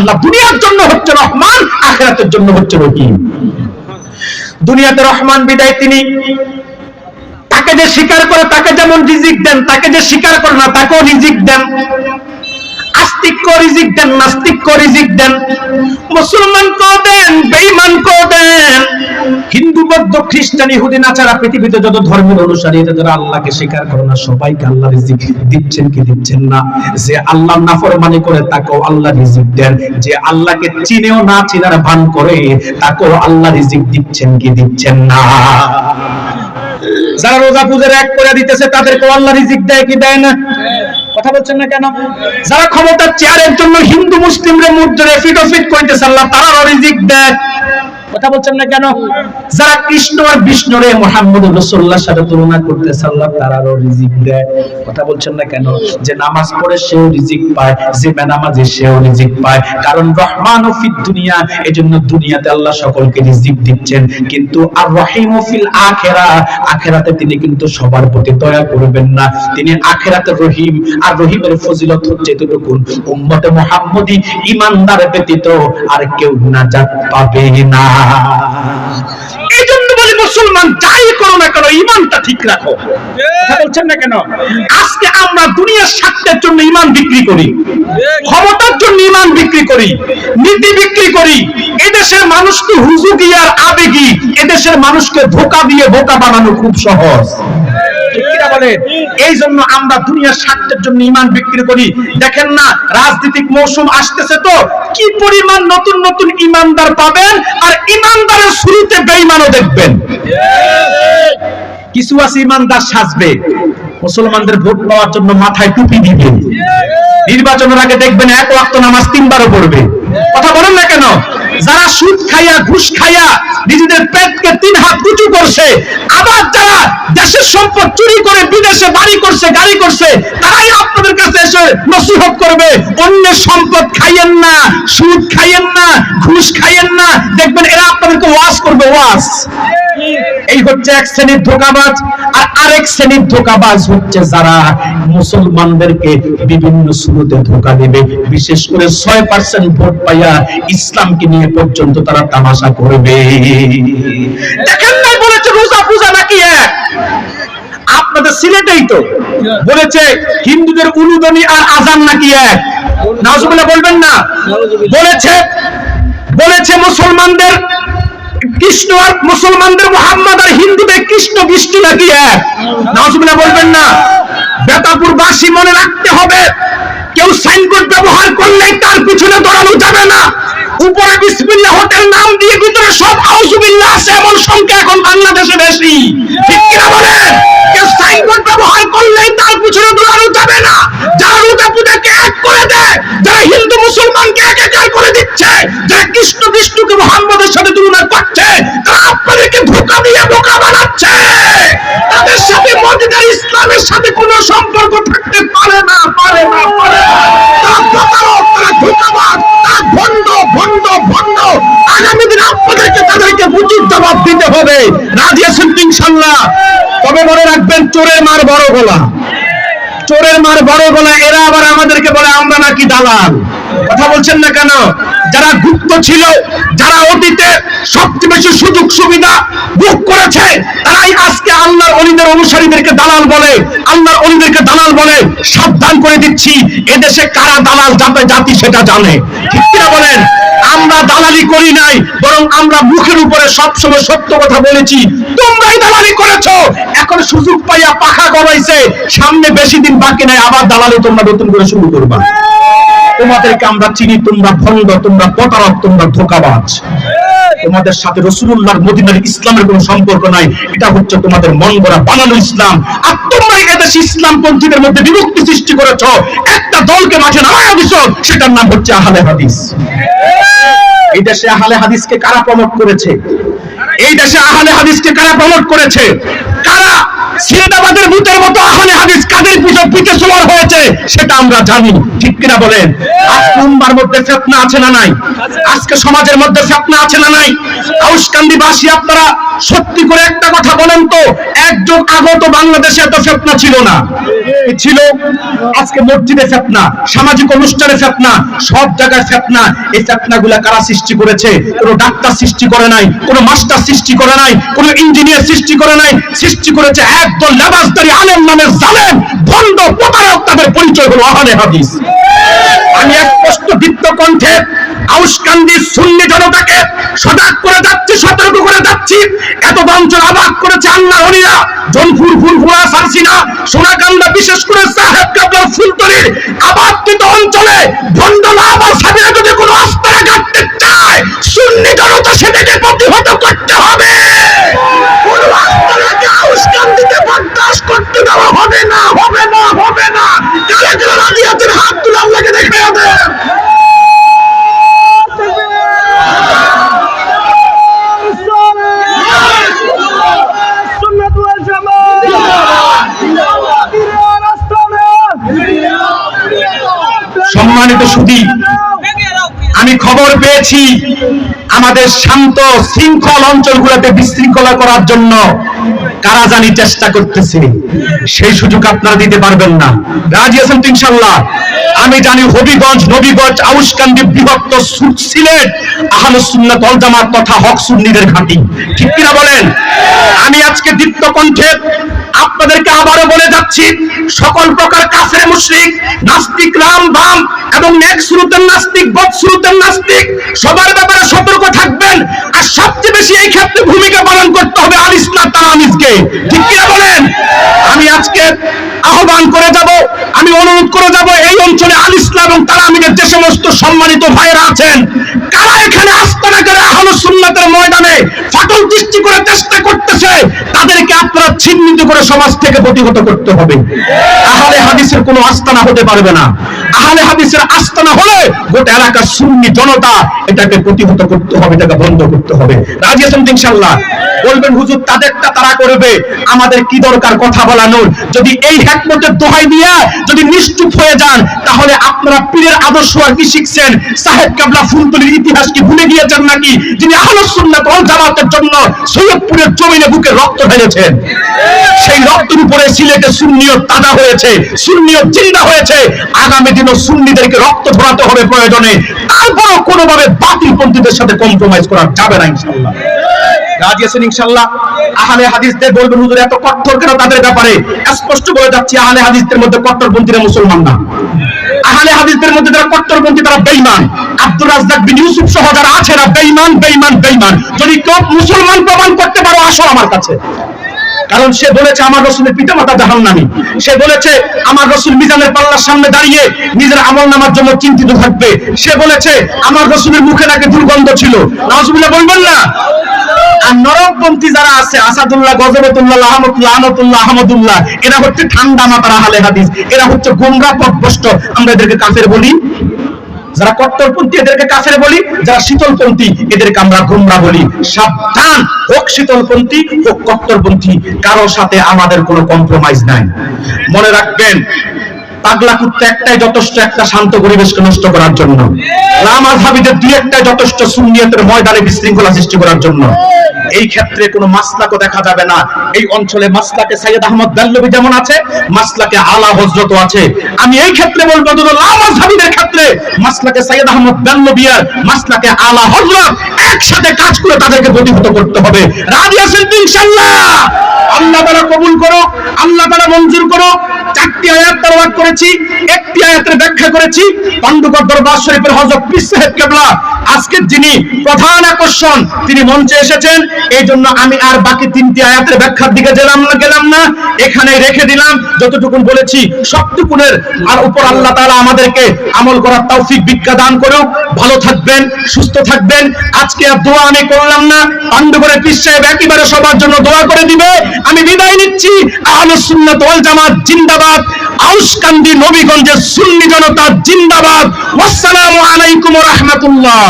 আল্লাহ দুনিয়ার জন্য হচ্ছে রহমান, আখিরাতের জন্য হচ্ছে রহিম। দুনিয়াতে রহমান বিদায় তিনি, তাকে যে স্বীকার করে তাকে যেমন রিজিক দেন, তাকে যে স্বীকার করে না তাকেও রিজিক দেন। আস্তিককে রিজিক দেন, নাস্তিককে রিজিক দেন, মুসলমানকেও দেন, বেঈমানকেও দেন। হিন্দু, বৌদ্ধ, খ্রিস্টান, ইহুদি, নাচারা, পৃথিবীতে যত ধর্মের অনুসারী যারা আল্লাহকে স্বীকার করে না, সবাইকে আল্লাহ রিজিক দিচ্ছেন কি দিচ্ছেন না? যে আল্লাহর নাফরমানি করে তাকেও আল্লাহ রিজিক দেন, যে আল্লাহকে চিনেও না চিনার ভান করে তাকেও আল্লাহ রিজিক দিচ্ছেন কি দিচ্ছেন না? যারা রোজা পূজার এক করে দিতেছে তাদেরকে আল্লাহ রিজিক দেয় কি দেয় না? কথা বলছেন না কেন? যারা ক্ষমতার চেয়ারের জন্য হিন্দু মুসলিমরে মুদ্রা ফিট করতেছে আল্লাহ তারাও রিজিক দেয়। কথা বলছেন না কেন? যারা কৃষ্ণ আর বিষ্ণুরে মুহাম্মদ রাসূলুল্লাহর সাথে তুলনা করতেছে আল্লাহ তারাও রিজিক দেয়। কথা বলছেন না কেন? যে নামাজ পড়ে সেও রিজিক পায়, যে বেনামাজি সেও রিজিক পায়, কারণ রহমানু ফিদ দুনিয়া, এজন্য দুনিয়াতে আল্লাহ সকলকে রিজিক দিচ্ছেন। কিন্তু আর রহিমু ফিল আখিরা, আখিরাতে তিনি কিন্তু সবার প্রতি দয়া করবেন না, তিনি আখিরাতে রহিম। আর রহিমের ফজিলত হচ্ছে এতটুকু, উম্মতে মুহাম্মদী ঈমানদার ব্যতীত আর কেউ নাজাত পাবে না। এই জন্য বলি মুসলমান যাই করো না কেন ঈমানটা ঠিক রাখো। কথা বলছেন না কেন? আজকে আমরা দুনিয়ার স্বার্থের জন্য ঈমান বিক্রি করি, ক্ষমতার জন্য ঈমান বিক্রি করি, নীতি বিক্রি করি। এদেশের মানুষকে হুজুগি আর আবেগী, এদেশের মানুষকে ধোঁকা দিয়ে বোকা বানানো খুব সহজ। এই জন্য আমরা দুনিয়ার স্বার্থের জন্য ঈমান বিক্রি করি। দেখেন না, রাজনৈতিক মৌসুম আসতেছে তো কি পরিমাণ নতুন নতুন ঈমানদার পাবেন, আর ঈমানদারের শুরুতে বেঈমানও দেখবেন। কিছু আছে ঈমানদার সাজবে, মুসলমানদের ভোট পাওয়ার জন্য মাথায় টুপি দিবে, নির্বাচনের আগে দেখবেন এক ওয়াক্ত নামাজ 3 বারও পড়বে। কথা বলেন না কেন? যারা সুদ খাইয়া ঘুষ খাইয়া নিজেদের পেটকে 3 হাত উঁচু করছে, আবার যারা দেশের সম্পদ চুরি করে বিদেশে বাড়ি করছে, গাড়ি করছে, তারাই আপনাদের কাছে এসে নসিহত করবে অন্যের সম্পদ খাইয়েন না, সুদ খাইয়েন না, ঘুষ খাইয়েন না। দেখবেন এরা আপনাদেরকে ওয়াজ করবে, ওয়াজ। এই হচ্ছে এক শ্রেণীর ধোঁকাবাজ। আর আরেক শ্রেণীর ধোঁকাবাজ হচ্ছে যারা মুসলমানদেরকে বিভিন্ন শুরুতে ধোঁকা দেবে, বিশেষ করে 6% ভোট পাইয়া ইসলামকে নিয়ে পর্যন্ত তারা তামাশা করবে। দেখেন না, বলেছে রোজা পূজা নাকি এক? আপনাদের সিলেটেই তো বলেছে হিন্দুদের উলুধ্বনি আর আজান নাকি এক? নাউজুবিল্লাহ বলবেন না? বলেছে মুসলমানদের কৃষ্ণ আর মুসলমানদের মুহাম্মদ আর হিন্দুদের কৃষ্ণ বৃষ্টি নাকি এক? নাউজুবিল্লাহ বলবেন না? বেতাপুরবাসী মনে রাখতে হবে, কেউ সাইনবোর্ড ব্যবহার করলে তার পিছনে দৌড়ানো যাবে না। উপরে বিসমিল্লাহ হোটেল নাম দিয়ে ভিতরে সব আউযুবিল্লাহ আছে, এমন সংখ্যা এখন বাংলাদেশে বেশি। ঠিক কিনা বলেন? কেউ সাইনবোর্ড ব্যবহার করলে তার পিছনে দৌড়ানো যাবে না। যারা রোজা পূজাকে এক করে দেয়, যারা হিন্দু মুসলমানকে একাকার করে দিচ্ছে, যারা কৃষ্ণ বিষ্ণুকে মুহাম্মদের সাথে তুলনা করছে, তারা আপনাদেরকে ধোঁকা দিয়ে বোকা বানাচ্ছে। তাদের সাথে মদিনার ইসলামের সাথে কোনো সম্পর্ক থাকতে পারে না, পারে না, পারে না। তারা প্রতারক, তারা ধোঁকাবাজ, তারা ভণ্ড, ভণ্ড, ভণ্ড। আগামী দিনে আপনাদেরকে তাদেরকে উচিত জবাব দিতে হবে। রাজি আছেন ইনশাআল্লাহ? তবে মনে রাখবেন, চোরের মার বড় গলা, চোরের মার বড় গলা। এরা আবার আমাদেরকে বলে আমরা নাকি দালাল। কথা বলছেন না কেন? যারা গুপ্ত ছিল, যারা অতীতে সবচেয়ে বেশি সুযোগ সুবিধা ভোগ করেছে, তারাই আজকে আল্লাহর ওলিদের অনুসারীদেরকে দালাল বলে, আল্লাহর ওলিদেরকে দালাল বলে। সাবধান করে দিচ্ছি, এদেশে কারা দালাল যাবে জাতি সেটা জানে। ঠিক কিনা বলেন? আমরা দালালি করি নাই, বরং আমরা মুখের উপরে সবসময় সত্য কথা বলেছি। তোমরাই দালালি করেছো, এখন সুযোগ পাইয়া পাখা গলাইছে, সামনে বেশি দিন বাকি নাই, আবার দালালি তোমরা নতুন করে শুরু করবা। তোমাদেরকে আমরা চিনি, তোমরা ভণ্ড, তোমরা প্রতারক, তোমরা ধোঁকাবাজ। তোমাদের সাথে রাসূলুল্লাহর মদিনার ইসলামের কোনো সম্পর্ক নাই, এটা হচ্ছে তোমাদের মন গড়া বানানো ইসলাম। আর তোমরা এদেশে ইসলামপন্থীদের মধ্যে বিভক্তি সৃষ্টি করেছো, একটা দলকে মাঠে নামায়া দিছো, সেটার নাম হচ্ছে আহলে হাদিস। এই দেশে আহলে হাদিসকে কারা প্রমোট করেছে? এই দেশে আহলে হাদিসকে কারা প্রমোট করেছে? কারা? সিন্দাবাদের ভূতের মতো আহলে হাদিস কাদের পিঠে সওয়ার হয়েছে সেটা আমরা জানি, ঠিক কিনা বলেন? আজকে উম্মার মধ্যে ফিতনা আছে না নাই? আজকে সমাজের মধ্যে ফিতনা আছে না নাই? আউশকান্দিবাসী আপনারা সত্যি করে একটা কথা বলেন তো, এক যুগ আগত বাংলাদেশে এত ফিতনা ছিল না, ছিল? আজকে মসজিদে ফিতনা, সামাজিক অনুষ্ঠানে ফিতনা, সব জায়গায় ফিতনা। এই ফিতনাগুলা কারা সৃষ্টি করেছে? কোনো ডাক্তার সৃষ্টি করে নাই, কোনো মাস্টার সৃষ্টি করে নাই, কোনো ইঞ্জিনিয়ার সৃষ্টি করে নাই, সৃষ্টি করেছে একদল লেবাসদারি আলেম নামের জালেম ভণ্ড প্রতারক, তাদের পরিচয় হলো আহলে হাদিস। আমি এক স্পষ্ট দীপ্ত কণ্ঠে আউশকান্দির সুন্নি জনতাকে সজাগ করে যাচ্ছি, সতর্ক করে যাচ্ছি। এত অঞ্চল আবাদ করেছে আল্লাহর ওলিরা, জনপুর, ফুলপুরা, সারসিনা, সোনাকান্দা, বিশেষ করে সাহেব কাবলার ফুলতলির আবাদকৃত অঞ্চলে ভণ্ড লাভার সাথে যদি কোনো আস্তানা গাড়তে চায়, সুন্নি জনতা সেটাকে প্রতিহত করতে হবে। কোনো আস্তানাকে আউশকান্দিতে বরদাস্ত করতে দেওয়া হবে না, হবে না, হবে না। যারা যারা রাজি আছেন হাত তুলে আল্লাহকে দেখাইয়া দেন। সম্মানিত সুধী, আমি খবর পেয়েছি আমাদের শান্ত শৃঙ্খল অঞ্চলগুলোতে বিশৃঙ্খলা করার জন্য কারা জানি চেষ্টা করতেছে। সেই সুযোগ আপনারা দিতে পারবেন না। রাজি আছেন তো ইনশাআল্লাহ? আমি জানি হবিগঞ্জ, নবীগঞ্জ, আউশকান্দি, বৃহত্ত সিলেট আহলে সুন্নাত ওয়াল জামাত তথা হক সুন্নিদের ঘাঁটি, ঠিক কিনা বলেন? আমি আজকে দীপ্ত কণ্ঠে আপনাদেরকে আবারও বলে যাচ্ছি, সকল প্রকার কাফের মুশরিক, নাস্তিক, রাম বাম এবং নেক সুরতের নাস্তিক, বদ সুরতের নাস্তিক সবার ব্যাপারে সতর্ক থাকবেন। আর সবচেয়ে বেশি এই ক্ষেত্রে ভূমিকা পালন করতে হবে আল ইসলাম তালামিজকে, ঠিক কিনা বলেন? আমি আজকে আহ্বান করে যাব, আমি অনুরোধ করে যাব, এই অঞ্চলে আল ইসলাম এবং তালামিজের যে সমস্ত সম্মানিত ভাইয়েরা আছেন, কারা এখানে আস্তানা করে আহলে সুন্নাতের ময়দানে ফাটল সৃষ্টি করে চেষ্টা করতেছে, তাদেরকে আপনারা চিহ্নিত করে সমাজ থেকে প্রতিহত করতে হবে। আহলে হাদিসের কোনো আস্তানা হতে পারবে না। আহলে হাদিসের আস্তানা হলে গোটা এলাকার সুন্নি জনতা এটাকে প্রতিহত করতে হবে, এটাকে বন্ধ করতে হবে। রাজি আছেন ইনশাআল্লাহ? বলবেন হুজুর তাদেরটা তারা করবে, আমাদের কি দরকার কথা বলানোর? যদি এই হিকমতের দোহাই দিয়া যদি নিশ্চুপ হয়ে যান, তাহলে আপনারা পীরের আদর্শ আর কি শিখছেন? সাহেব কাবলা ফুলতলির ইতিহাস কি ভুলে গিয়েছেন নাকি? যিনি আহলে সুন্নাত ওয়াল জামাতের জন্য সৈয়দপুরের জমিনে বুকে রক্ত ঢেলেছেন, সেই রক্তের উপরে সিলেটে সুন্নিয়ত তাজা হয়েছে, সুন্নিয়ত জিন্দা হয়েছে। আগামী দিনও সুন্নিদেরকে রক্ত ঝরাতে হবে প্রয়োজনে, তারপরও কোনোভাবে বাতিলপন্থীদের সাথে কম্প্রোমাইজ করা যাবে না ইনশাআল্লাহ। রাজি আছেন ইনশাআল্লাহ? আহলে হাদিসদের বলবেন হুজুর এত কঠোর কেন তাদের ব্যাপারে? স্পষ্ট বলে যাচ্ছি, আহলে হাদিসদের মধ্যে কট্টরপন্থীরা মুসলমান না। আহলে হাদিসদের মধ্যে যারা কট্টরপন্থী তারা বেঈমান। আব্দুর রাজ্জাক বিন ইউসুফ সহ যারা আছে না বেঈমান, বেঈমান, বেঈমান। যদি কেউ মুসলমান প্রমাণ করতে পারো আসো আমার কাছে। কারণ সে বলেছে আমার রাসূলের পিতামাতা জাহান্নামী, সে বলেছে আমার রাসূল মিজানের পাল্লার সামনে দাঁড়িয়ে নিজের আমলনামার জন্য চিন্তিত থাকবে, সে বলেছে আমার রাসূলের মুখে নাকি দুর্গন্ধ ছিল। নাউজুবিল্লাহ বলবেন না? আর নরমপন্থী যারা আছে, আসাদুল্লাহ, গজবতুল্লাহ, আহমদুল্লাহ, আনতুল্লাহ, আহমদুল্লাহ, এরা হচ্ছে ঠান্ডা মাথার আহলে হাদিস, এরা হচ্ছে গোমরাহ পথভ্রষ্ট। আমরা এদেরকে কাফের বলি। যারা কট্টরপন্থী এদেরকে কাফের বলি, যারা শীতলপন্থী এদেরকে আমরা গোমরাহ বলি। সাবধান, হোক শীতলপন্থী হোক কট্টরপন্থী, কারো সাথে আমাদের কোনো কম্প্রোমাইজ নাই। মনে রাখবেন, পাগলা কুত্তা একটাই যথেষ্ট একটা শান্ত পরিবেশকে নষ্ট করার জন্য। লামাযহাবীদের দুই একটাই যথেষ্ট সুন্নিয়তের ময়দানে বিশৃঙ্খলা সৃষ্টি করার জন্য। এই ক্ষেত্রে কোনো মাসলাকও দেখা যাবে না। এই অঞ্চলে মাসলাকে সাইয়্যিদ আহমদ দেহলভী যেমন আছে, মাসলাকে আলা হযরতও আছে। আমি এই ক্ষেত্রে বলবো যে লামাযহাবীদের ক্ষেত্রে মাসলাকে সাইয়্যিদ আহমদ দেহলভী আর মাসলাকে আলা হযরত একসাথে কাজ করে তাদেরকে প্রতিহত করতে হবে। রাজি আছেন ইনশাআল্লাহ? আল্লাহ তাআলা কবুল করো, আল্লাহ তাআলা মঞ্জুর করো। 4টি আয়াত তেলাওয়াত করেছি, একটি আয়াতের ব্যাখ্যা করেছি। পান্ডুকর দরবার শরীফের হযরত পীর সাহেব কেবলা আজকের যিনি প্রধান আকর্ষণ, তিনি মঞ্চে এসেছেন। এই জন্য আমি আর বাকি 3টি আয়াতের ব্যাখ্যার দিকে গেলাম না, এখানে রেখে দিলাম। যতটুকু বলেছি সবটুকুনের আর উপর আল্লাহ তাআলা আমাদেরকে আমল করার তৌফিক ভিক্ষা দান করুক। ভালো থাকবেন, সুস্থ থাকবেন। আজকে আর দোয়া আমি করলাম না, পান্ডুকরের পীর সাহেব একেবারে সবার জন্য দোয়া করে দিবে। আমি বিদায় নিচ্ছি। আহলে সুন্নাত ওয়াল জামাত জিন্দাবাদ। আউশকান্দি নবীগঞ্জের সুন্নি জনতা জিন্দাবাদ। ওয়াসসালামু আলাইকুম ওয়া রাহমাতুল্লাহ।